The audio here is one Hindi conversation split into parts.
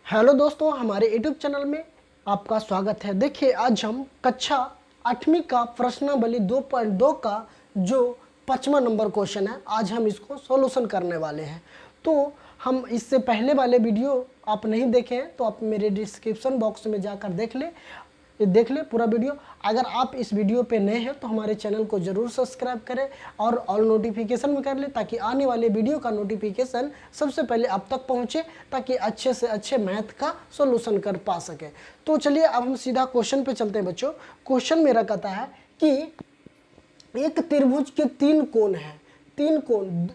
हेलो दोस्तों, हमारे यूट्यूब चैनल में आपका स्वागत है। देखिए, आज हम कक्षा 8वीं का प्रश्नावली 2.2 का जो 5वां नंबर क्वेश्चन है, आज हम इसको सॉल्यूशन करने वाले हैं। तो हम इससे पहले वाले वीडियो आप नहीं देखे हैं तो आप मेरे डिस्क्रिप्शन बॉक्स में जाकर देख ले पूरा वीडियो। अगर आप इस वीडियो पे नए हैं तो हमारे चैनल को ज़रूर सब्सक्राइब करें और ऑल नोटिफिकेशन में कर लें, ताकि आने वाले वीडियो का नोटिफिकेशन सबसे पहले आप तक पहुंचे, ताकि अच्छे से अच्छे मैथ का सॉल्यूशन कर पा सके। तो चलिए अब हम सीधा क्वेश्चन पे चलते हैं बच्चों। क्वेश्चन मेरा कहता है कि एक त्रिभुज के 3 कोण हैं, 3 कोण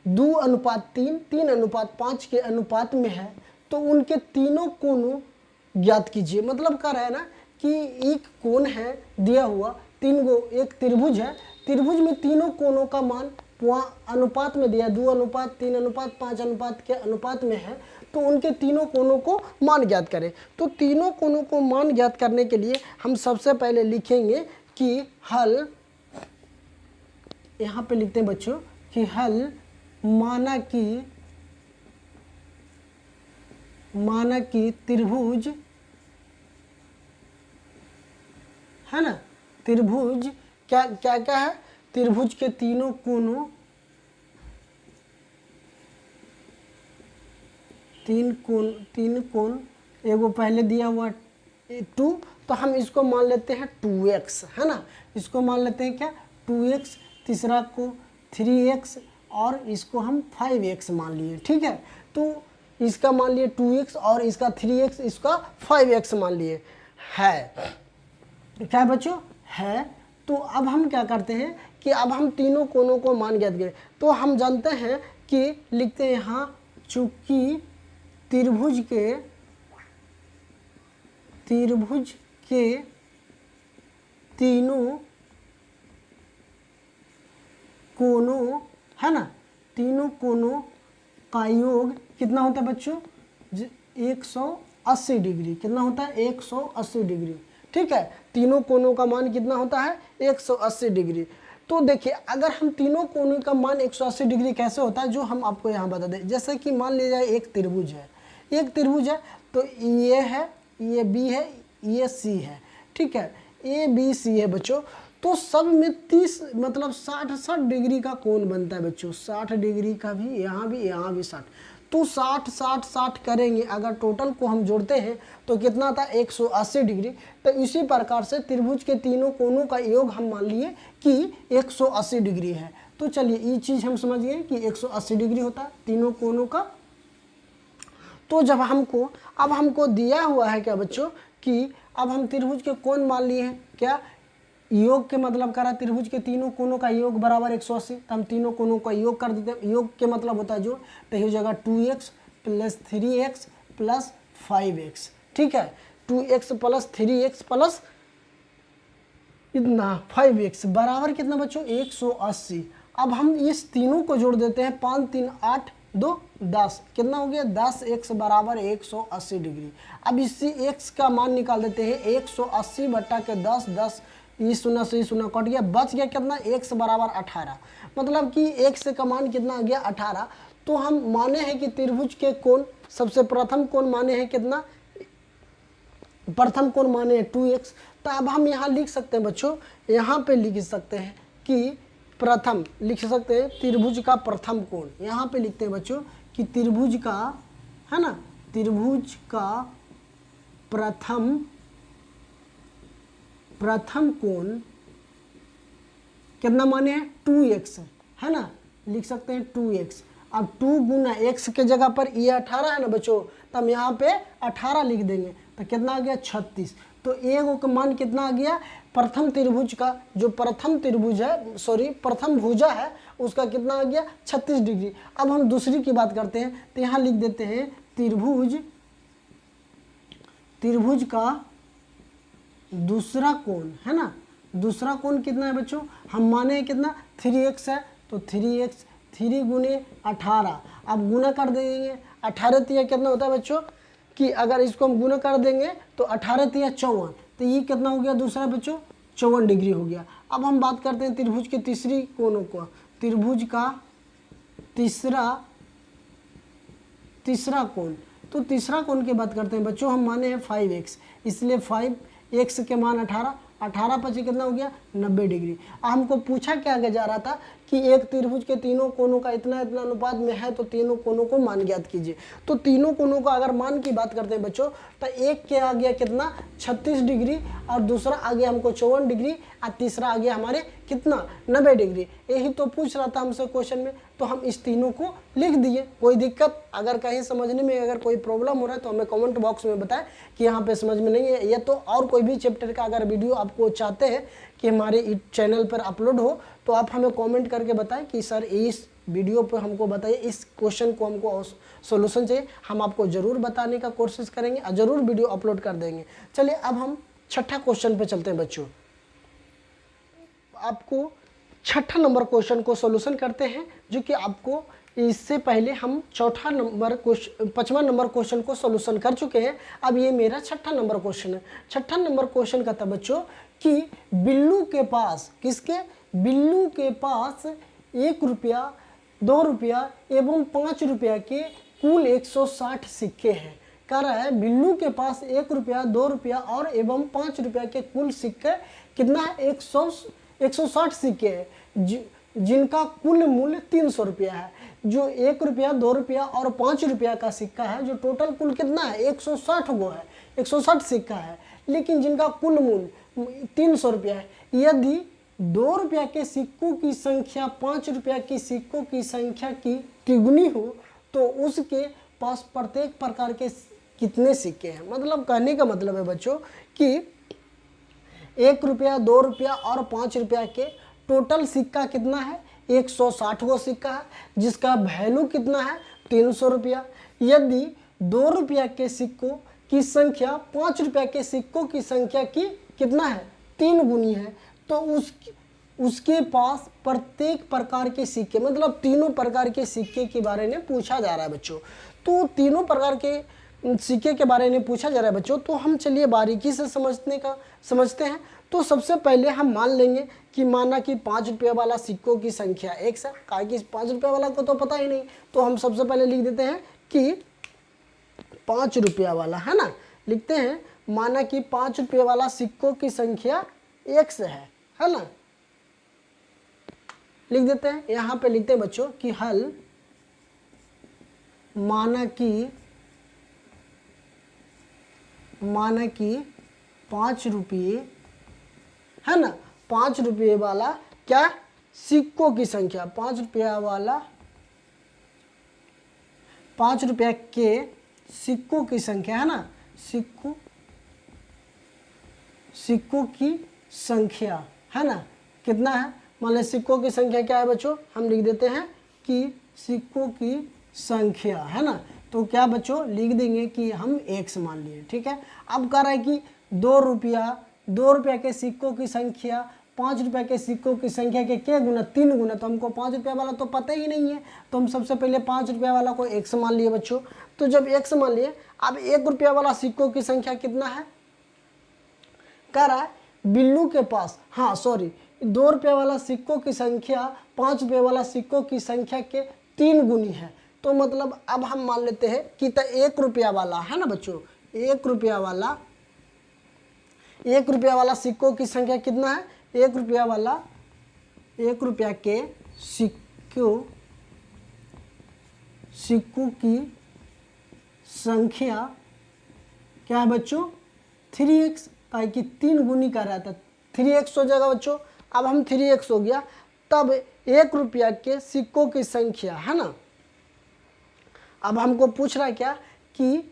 2:3, 3:5 के अनुपात में है, तो उनके तीनों कोणों ज्ञात कीजिए। मतलब कह रहा है ना कि एक कोण है दिया हुआ, 3 गो एक त्रिभुज है, त्रिभुज में तीनों कोणों का मान अनुपात में दिया, 2:3, 5 अनुपात के अनुपात में है, तो उनके तीनों कोणों को मान ज्ञात करें। तो तीनों कोणों को मान ज्ञात करने के लिए हम सबसे पहले लिखेंगे कि हल, यहाँ पे लिखते हैं बच्चों कि हल माना कि त्रिभुज है ना, त्रिभुज क्या क्या क्या है, त्रिभुज के तीनों कोणों, 3 कोण एगो पहले दिया हुआ 2, तो हम इसको मान लेते हैं 2x, है ना, इसको मान लेते हैं क्या 2x, तीसरा को 3x और इसको हम 5x मान लिए। ठीक है, तो इसका मान लिए 2x और इसका 3x, इसका 5x मान लिए। है क्या बच्चों, है। तो अब हम क्या करते हैं कि अब हम तीनों कोणों को मान ज्ञात करें। तो हम जानते हैं कि लिखते हैं यहाँ, चूंकि त्रिभुज के तीनों कोणों है ना, तीनों कोणों का योग कितना होता है बच्चों, 180 डिग्री। कितना होता है, 180 डिग्री। ठीक है, तीनों कोणों का मान कितना होता है, 180 डिग्री। तो देखिए, अगर हम तीनों कोणों का मान 180 डिग्री कैसे होता है, जो हम आपको यहाँ बता दें। जैसे कि मान लिया जाए एक त्रिभुज है, तो ये है, ये बी है, ये सी है। ठीक है, ए बी सी है बच्चों। तो सब में 30 मतलब 60 डिग्री का कोण बनता है बच्चों, 60 डिग्री का भी, यहाँ भी 60। तो 60 करेंगे, अगर टोटल को हम जोड़ते हैं तो कितना था, 180 डिग्री। तो इसी प्रकार से त्रिभुज के तीनों कोणों का योग हम मान लिए कि 180 डिग्री है। तो चलिए ये चीज़ हम समझ गए कि 180 डिग्री होता है तीनों कोणों का। तो जब अब हमको दिया हुआ है क्या बच्चों कि अब हम त्रिभुज के कोण मान लिए हैं, क्या योग के मतलब करा, त्रिभुज के तीनों कोणों का योग बराबर 180, तो हम तीनों कोणों का योग कर देते हैं। योग के मतलब होता है जोड़, तो ये हो जाएगा 2x + 3x + 5x। ठीक है, 2x + 3x + इतना 5x बराबर कितना बच्चों, 180। अब हम इस तीनों को जोड़ देते हैं, 5 3 8 2 10, कितना हो गया, 10x बराबर 180 डिग्री। अब इसी x का मान निकाल देते हैं, 180 बटा के 10, 10 ये 0 से 0 कट गया, बच गया कितना, x बराबर 18। मतलब कि x का मान कितना आ गया, 18। तो हम माने हैं कि त्रिभुज के कोण, सबसे प्रथम कोण माने हैं कितना, प्रथम कोण माने हैं 2x। तो अब हम यहाँ लिख सकते हैं बच्चों, यहाँ पे लिख सकते हैं कि प्रथम, लिख सकते हैं त्रिभुज का प्रथम कोण। यहाँ पे लिखते हैं बच्चों कि त्रिभुज का, है ना, त्रिभुज का प्रथम कोण कितना माने हैं, 2x, है ना, लिख सकते हैं 2x। अब 2 गुना x के जगह पर ये 18 है ना बच्चों, तो हम यहाँ पे 18 लिख देंगे, तो कितना आ गया, 36। तो एगो का मान कितना आ गया, प्रथम त्रिभुज का, जो प्रथम त्रिभुज है, प्रथम भुजा है, उसका कितना आ गया, 36 डिग्री। अब हम दूसरी की बात करते हैं, तो यहाँ लिख देते हैं त्रिभुज का दूसरा कोण, है ना, दूसरा कोण कितना है बच्चों, हम माने हैं कितना, 3x है, तो 3x, 3 गुने 18। अब गुना कर देंगे, 18 तिया कितना होता है बच्चों कि अगर इसको हम गुना कर देंगे तो 18 तिया 54, तो ये कितना हो गया दूसरा बच्चों, 54 डिग्री हो गया। अब हम बात करते हैं त्रिभुज के तीसरी कोणों को, त्रिभुज का तीसरा कोण, तो तीसरा कोण की बात करते हैं बच्चों, हम माने हैं 5x, इसलिए 5x के मान 18, 18 पचे कितना हो गया 90 डिग्री। हमको पूछा क्या आगे जा रहा था कि एक त्रिभुज के तीनों कोनों का इतना इतना अनुपात में है, तो तीनों कोनों को मान ज्ञात कीजिए। तो तीनों कोनों का अगर मान की बात करते हैं बच्चों, तो एक के आ गया कितना 36 डिग्री, और दूसरा आ गया हमको 54 डिग्री, और तीसरा आ गया हमारे कितना 90 डिग्री। यही तो पूछ रहा था हमसे क्वेश्चन में, तो हम इस तीनों को लिख दिए। कोई दिक्कत अगर कहीं समझने में अगर कोई प्रॉब्लम हो रहा है तो हमें कमेंट बॉक्स में बताएं कि यहाँ पे समझ में नहीं है, या तो और कोई भी चैप्टर का अगर वीडियो आपको चाहते हैं कि हमारे चैनल पर अपलोड हो, तो आप हमें कमेंट करके बताएं कि सर इस वीडियो पर हमको बताइए, इस क्वेश्चन को हमको सॉल्यूशन चाहिए। हम आपको ज़रूर बताने का कोशिश करेंगे और ज़रूर वीडियो अपलोड कर देंगे। चलिए अब हम छठा क्वेश्चन पे चलते हैं बच्चों। आपको छठा नंबर क्वेश्चन को सॉल्यूशन करते हैं, जो कि आपको इससे पहले हम चौथा नंबर क्वेश्चन 5वां नंबर क्वेश्चन को सॉल्यूशन कर चुके हैं। अब ये मेरा छठा नंबर क्वेश्चन है। छठा नंबर क्वेश्चन का था बच्चों कि बिल्लू के पास, किसके, बिल्लू के पास 1 रुपया, 2 रुपया एवं 5 रुपया के कुल 160 सिक्के हैं। कह रहा है बिल्लू के पास 1 रुपया, 2 रुपया और एवं 5 रुपया के कुल सिक्के कितना है 160 सिक्के हैं, जिनका कुल मूल्य 300 रुपया है। जो 1 रुपया, 2 रुपया और 5 रुपया का सिक्का है, जो टोटल कुल कितना है 160 गो है, 160 सिक्का है, लेकिन जिनका कुल मूल्य 300 रुपया है। यदि 2 रुपया के सिक्कों की संख्या 5 रुपया के सिक्कों की संख्या की तिगुनी हो, तो उसके पास प्रत्येक प्रकार के कितने सिक्के हैं। मतलब कहने का मतलब है बच्चों कि 1 रुपया, 2 रुपया और 5 रुपया के टोटल सिक्का कितना है 160 गो सिक्का है, जिसका वैल्यू कितना है 300 रुपया। यदि 2 रुपया के सिक्कों की संख्या 5 रुपया के सिक्कों की संख्या की कितना है 3 गुनी है, तो उसके पास प्रत्येक प्रकार के सिक्के, मतलब तीनों प्रकार के सिक्के के बारे में पूछा जा रहा है बच्चों। तो तीनों प्रकार के सिक्के के बारे में पूछा जा रहा है बच्चों, तो हम चलिए बारीकी से समझते हैं। तो सबसे पहले हम मान लेंगे कि माना कि 5 रुपये वाला सिक्कों की संख्या 1 है, कहा कि 5 रुपये वाला को तो पता ही नहीं, तो हम सबसे पहले लिख देते हैं कि 5 रुपया वाला है ना, लिखते हैं माना कि 5 रुपये वाला सिक्कों की संख्या 1 है ना, लिख देते हैं। यहाँ पे लिखते हैं बच्चों कि हल माना कि 5 रुपये है ना, 5 रुपये वाला क्या सिक्कों की संख्या, 5 रुपया वाला 5 रुपया के सिक्कों की संख्या है ना, सिक्कों की संख्या है ना कितना है, मान लो सिक्कों की संख्या क्या है बच्चों, हम लिख देते हैं कि सिक्कों की संख्या है ना, तो क्या बच्चों लिख देंगे कि हम 1 मान लिए, ठीक है। अब कह रहा है कि 2 रुपया के सिक्कों की संख्या 5 रुपया के सिक्कों की संख्या के क्या गुना 3 गुना, तो हमको 5 रुपया वाला तो पता ही नहीं है, तो हम सबसे पहले 5 रुपया वाला को 1 मान लिए बच्चों। तो जब 1 मान लिए, अब 1 रुपया वाला सिक्कों की संख्या कितना है, कह रहा है बिल्लू के पास, हाँ सॉरी 2 रुपया वाला सिक्कों की संख्या 5 रुपये वाला सिक्कों की संख्या के 3 गुनी है। तो मतलब अब हम मान लेते हैं कि 1 रुपया वाला है ना बच्चों, 1 रुपया वाला सिक्कों की संख्या कितना है, 1 रुपया वाला 1 रुपया के सिक्कों की संख्या क्या है बच्चों 3x, का कि 3 गुनी का रहता है, 3x हो जाएगा बच्चों। अब हम 3x हो गया, तब 1 रुपया के सिक्कों की संख्या है ना, अब हमको पूछ रहा है क्या कि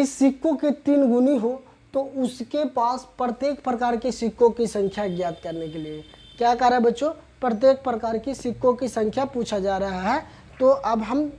सिक्कों के 3 गुनी हो, तो उसके पास प्रत्येक प्रकार के सिक्कों की संख्या ज्ञात करने के लिए क्या कर रहा है बच्चों, प्रत्येक प्रकार की सिक्कों की संख्या पूछा जा रहा है। तो अब हम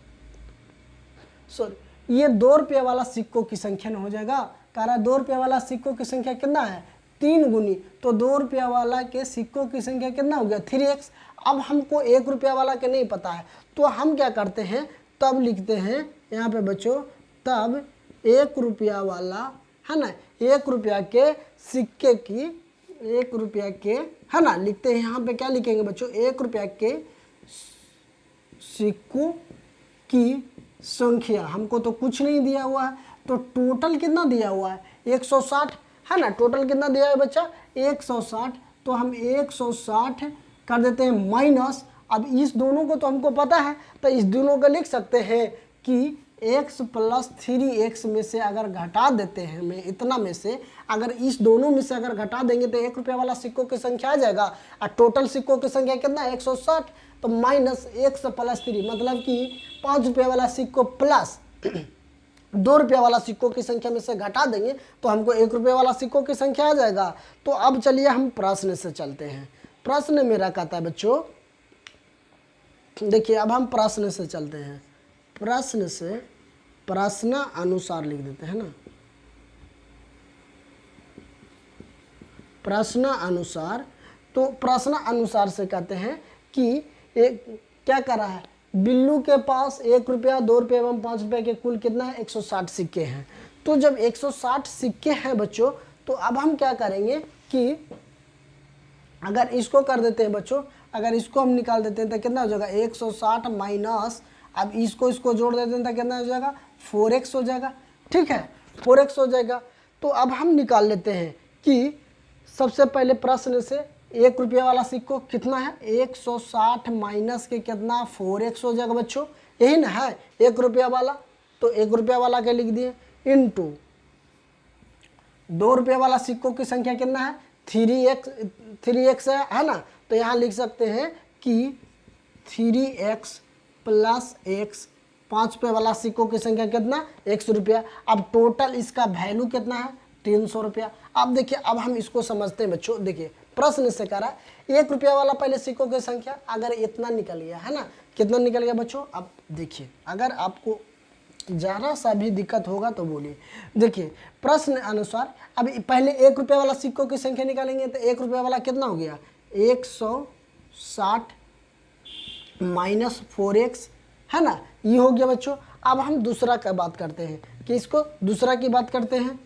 ये 2 रुपये वाला सिक्कों की संख्या न हो जाएगा, कह रहा है 2 रुपये वाला सिक्कों की संख्या कितना है 3 गुनी, तो 2 रुपया वाला के सिक्कों की संख्या कितना हो गया 3x। अब हमको 1 रुपया वाला के नहीं पता है, तो हम क्या करते हैं, तब लिखते हैं यहाँ पे बच्चों, तब 1 रुपया वाला है ना, 1 रुपया के सिक्के की 1 रुपया के है ना, लिखते हैं यहाँ पे क्या लिखेंगे बच्चों, 1 रुपया के सिक्कों की संख्या, हमको तो कुछ नहीं दिया हुआ है, तो टोटल कितना दिया हुआ है 160 है ना। टोटल कितना दिया है बच्चा 160, तो हम 160 कर देते हैं माइनस। अब इस दोनों को तो हमको पता है, तो इस दोनों को लिख सकते हैं कि x प्लस 3x में से अगर घटा देते हैं हमें इतना में से, अगर इस दोनों में से अगर घटा देंगे तो 1 रुपये वाला सिक्कों की संख्या आ जाएगा, और टोटल सिक्कों की संख्या कितना है 160, तो माइनस x प्लस 3 मतलब कि 5 रुपये वाला सिक्कों प्लस 2 रुपये वाला सिक्कों की संख्या में से घटा देंगे तो हमको 1 रुपये वाला सिक्कों की संख्या आ जाएगा। तो अब चलिए हम प्रश्न से चलते हैं। प्रश्न मेरा कहता है बच्चों, देखिए अब हम प्रश्न से चलते हैं। प्रश्न से प्रश्न अनुसार लिख देते हैं ना, प्रश्न अनुसार। तो प्रश्न अनुसार से कहते हैं कि एक क्या कर रहा है, बिल्लू के पास 1 रुपया 2 रुपये एवं 5 रुपये के कुल कितना है 160 सिक्के हैं। तो जब 160 सिक्के हैं बच्चों, तो अब हम क्या करेंगे कि अगर इसको कर देते हैं बच्चों, अगर इसको हम निकाल देते हैं तो कितना हो जाएगा 160 माइनस, अब इसको जोड़ देते हैं तो कितना हो जाएगा 4x हो जाएगा। ठीक है, 4x हो जाएगा। तो अब हम निकाल लेते हैं कि सबसे पहले प्रश्न से 1 रुपये वाला सिक्को कितना है 160 माइनस के कितना 4x हो जाएगा बच्चों, यही ना है 1 रुपया वाला। तो 1 रुपया वाला के लिख दिए इंटू 2 रुपये वाला सिक्कों की संख्या कितना है 3x है ना। तो यहाँ लिख सकते हैं कि 3x प्लस x, 5 रुपये वाला सिक्कों की संख्या कितना 100 रुपया। अब टोटल इसका वैल्यू कितना है 300 रुपया। अब देखिए अब हम इसको समझते हैं बच्चों। देखिए प्रश्न से कह रहा है 1 रुपया वाला पहले सिक्कों की संख्या अगर इतना निकल गया है ना, कितना निकल गया बच्चों। अब देखिए अगर आपको ज़रा सा भी दिक्कत होगा तो बोलिए। देखिए प्रश्न अनुसार अब पहले 1 रुपये वाला सिक्कों की संख्या निकालेंगे तो 1 रुपये वाला कितना हो गया 160 माइनस 4x है ना, ये हो गया बच्चों। अब हम दूसरा का बात करते हैं कि इसको दूसरा की बात करते हैं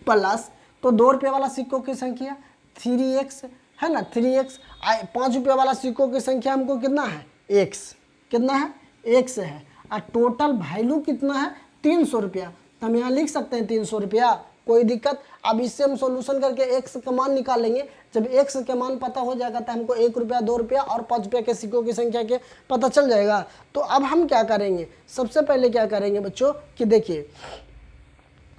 प्लस, तो 2 रुपये वाला सिक्कों की संख्या 3x है ना, 3x। 5 रुपये वाला सिक्कों की संख्या हमको कितना है x, कितना है x है, और टोटल वैल्यू कितना है 300 रुपया। तो हम यहाँ लिख सकते हैं 300 रुपया, कोई दिक्कत। अब इससे हम सॉल्यूशन करके x का मान निकाल लेंगे। जब x के मान पता हो जाएगा तो हमको 1 रुपया 2 रुपया और 5 रुपया के सिक्कों की संख्या के पता चल जाएगा। तो अब हम क्या करेंगे, सबसे पहले क्या करेंगे बच्चों कि देखिए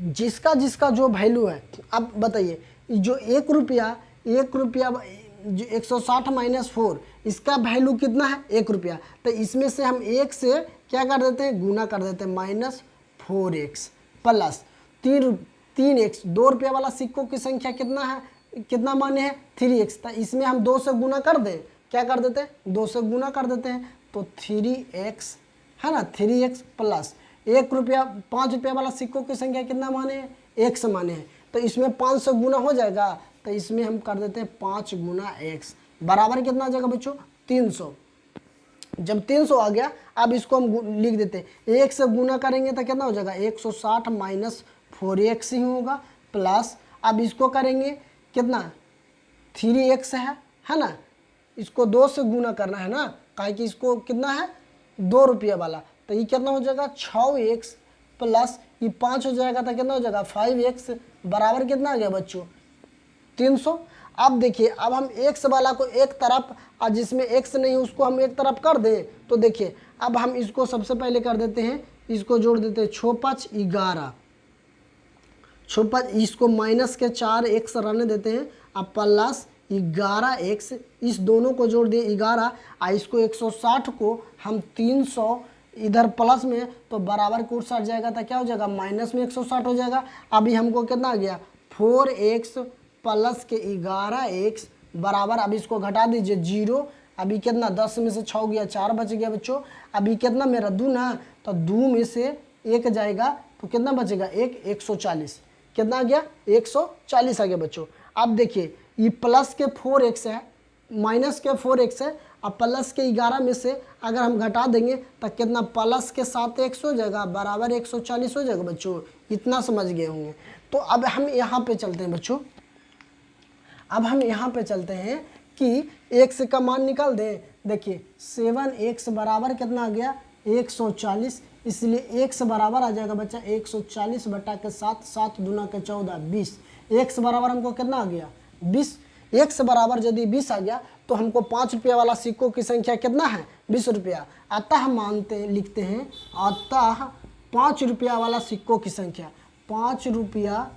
जिसका जिसका जो वैल्यू है, अब बताइए जो 1 रुपया जो 160 माइनस 4 इसका वैल्यू कितना है 1 रुपया। तो इसमें से हम 1 से क्या कर देते हैं गुना कर देते हैं माइनस 4x प्लस 3x। 2 रुपये वाला सिक्कों की संख्या कितना है, कितना माने हैं 3x। तो इसमें हम 2 से गुना कर दें, क्या कर देते हैं 2 से गुना कर देते हैं, तो 3x है ना, 3x प्लस 1 रुपया 5 रुपये वाला सिक्कों की संख्या कितना माने हैं 1 माने हैं। तो इसमें 5 से गुना हो जाएगा, तो इसमें हम कर देते हैं 5 गुना x बराबर कितना आ जाएगा बच्चों 300। जब 300 आ गया अब इसको हम लिख देते हैं 1 से गुना करेंगे तो कितना हो जाएगा 160 माइनस 4x ही होगा प्लस, अब इसको करेंगे कितना 3x है ना, इसको 2 से गुना करना है ना, काहे कि इसको कितना है 2 रुपये वाला। तो ये कितना हो जाएगा 6x प्लस ये 5 हो जाएगा तो कितना हो जाएगा 5x बराबर कितना आ गया बच्चों 300। अब देखिए अब हम x वाला को एक तरफ और जिसमें x नहीं उसको हम एक तरफ कर दें, तो देखिए अब हम इसको सबसे पहले कर देते हैं, इसको जोड़ देते हैं 6×5 11, 6×5 इसको माइनस के 4x रहने देते हैं, अब प्लस 11x, इस दोनों को जोड़ दिए 11 और इसको 160 को हम 300 इधर प्लस में तो बराबर कूट सट जाएगा तो क्या हो जाएगा माइनस में 160 हो जाएगा। अभी हमको कितना आ गया 4x प्लस के 11x बराबर, अब इसको घटा दीजिए 0, अभी कितना 10 में से 6 गया 4 बच गया बच्चों। अभी कितना मेरा 2 ना, तो 2 में से 1 जाएगा तो कितना बचेगा 140, कितना आ गया 140 आ गया बच्चों। अब देखिए ये प्लस के 4x है माइनस के 4x है, अब प्लस के 11 में से अगर हम घटा देंगे तो कितना प्लस के 7x हो जाएगा बराबर 140 हो जाएगा बच्चों। इतना समझ गए होंगे। तो अब हम यहाँ पे चलते हैं बच्चों, अब हम यहाँ पे चलते हैं कि x का मान निकाल दें। देखिए 7x बराबर कितना आ गया 140, इसलिए x बराबर आ जाएगा बच्चा 140 बटा के 7, 7 दूना के 14, 20। x बराबर हमको कितना आ गया 20। x बराबर यदि 20 आ गया तो हमको 5 रुपया वाला सिक्कों की संख्या कितना है 20 रुपया। अतः लिखते हैं अतः 5 रुपया वाला सिक्कों की संख्या 5 रुपया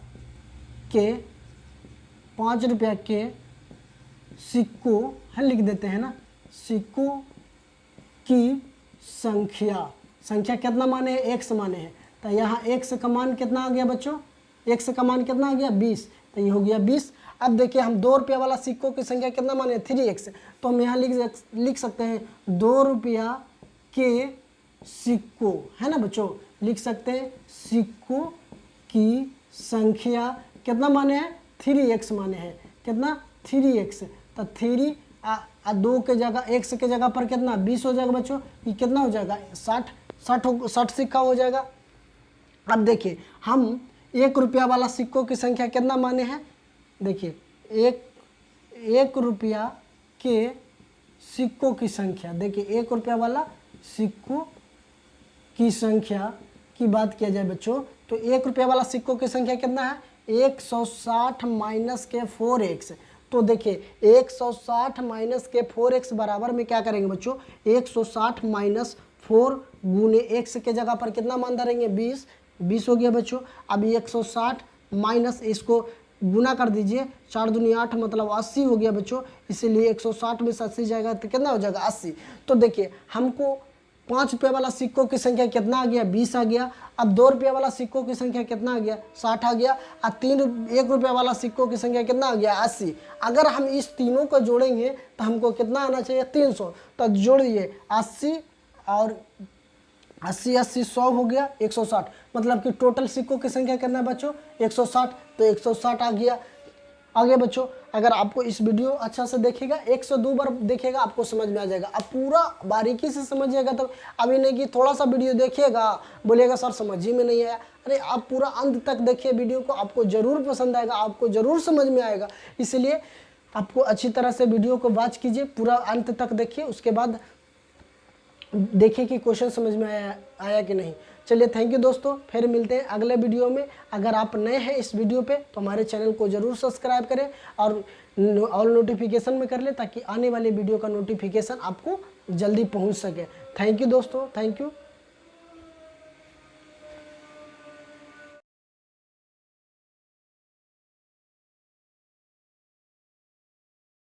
के सिक्कों है, लिख देते हैं ना, सिक्कों की संख्या कितना माने है x माने है, तो यहाँ x का मान कितना आ गया बच्चों, x का मान कितना आ गया 20, तो ये हो गया 20। अब देखिए हम 2 रुपया वाला सिक्कों की संख्या कितना माने 3x, तो हम यहाँ लिख सकते हैं 2 रुपया के सिक्कों, है ना बच्चों, लिख सकते हैं सिक्कों की संख्या कितना माने हैं 3x माने हैं, कितना 3x, तो 3 2 के जगह x के जगह पर कितना 20 हो जाएगा बच्चों, ये कितना हो जाएगा 60 सिक्का हो जाएगा। अब देखिए हम 1 रुपया वाला सिक्कों की संख्या कितना माने हैं, देखिए 1 रुपया के सिक्कों की संख्या, देखिए 1 रुपया वाला सिक्कों की संख्या की बात किया जाए बच्चों तो 1 रुपया वाला सिक्कों की संख्या कितना है 160 माइनस के 4x। तो देखिए 160 माइनस के 4x बराबर में क्या करेंगे बच्चों 160 माइनस 4 गुने x के जगह पर कितना मान धरेंगे 20 हो गया बच्चों। अब 160 माइनस इसको गुना कर दीजिए, 4 दूनी 8 मतलब 80 हो गया बच्चों, इसीलिए 160 में से 80 जाएगा तो कितना हो जाएगा 80। तो देखिए हमको 5 रुपये वाला सिक्कों की संख्या कितना आ गया 20 आ गया। अब 2 रुपये वाला सिक्कों की संख्या कितना आ गया 60 आ गया। और 1 रुपये वाला सिक्कों की संख्या कितना आ गया 80। अगर हम इस तीनों को जोड़ेंगे तो हमको कितना आना चाहिए 300, तो जोड़िए 80 और 80 100 हो गया 160, मतलब कि टोटल सिक्कों की संख्या कितना है बच्चों 160, तो 160 आ गया। आगे बच्चों अगर आपको इस वीडियो अच्छा से देखेगा 102 बार देखेगा आपको समझ में आ जाएगा। अब पूरा बारीकी से समझिएगा, तब अभी नहीं कि थोड़ा सा वीडियो देखिएगा बोलिएगा सर समझ ही में नहीं आया। अरे आप पूरा अंत तक देखिए वीडियो को, आपको ज़रूर पसंद आएगा, आपको ज़रूर समझ में आएगा। इसलिए आपको अच्छी तरह से वीडियो को वॉच कीजिए, पूरा अंत तक देखिए, उसके बाद देखिए कि क्वेश्चन समझ में आया कि नहीं। चलिए थैंक यू दोस्तों, फिर मिलते हैं अगले वीडियो में। अगर आप नए हैं इस वीडियो पे तो हमारे चैनल को ज़रूर सब्सक्राइब करें और ऑल नोटिफिकेशन में कर लें ताकि आने वाले वीडियो का नोटिफिकेशन आपको जल्दी पहुंच सके। थैंक यू दोस्तों, थैंक यू।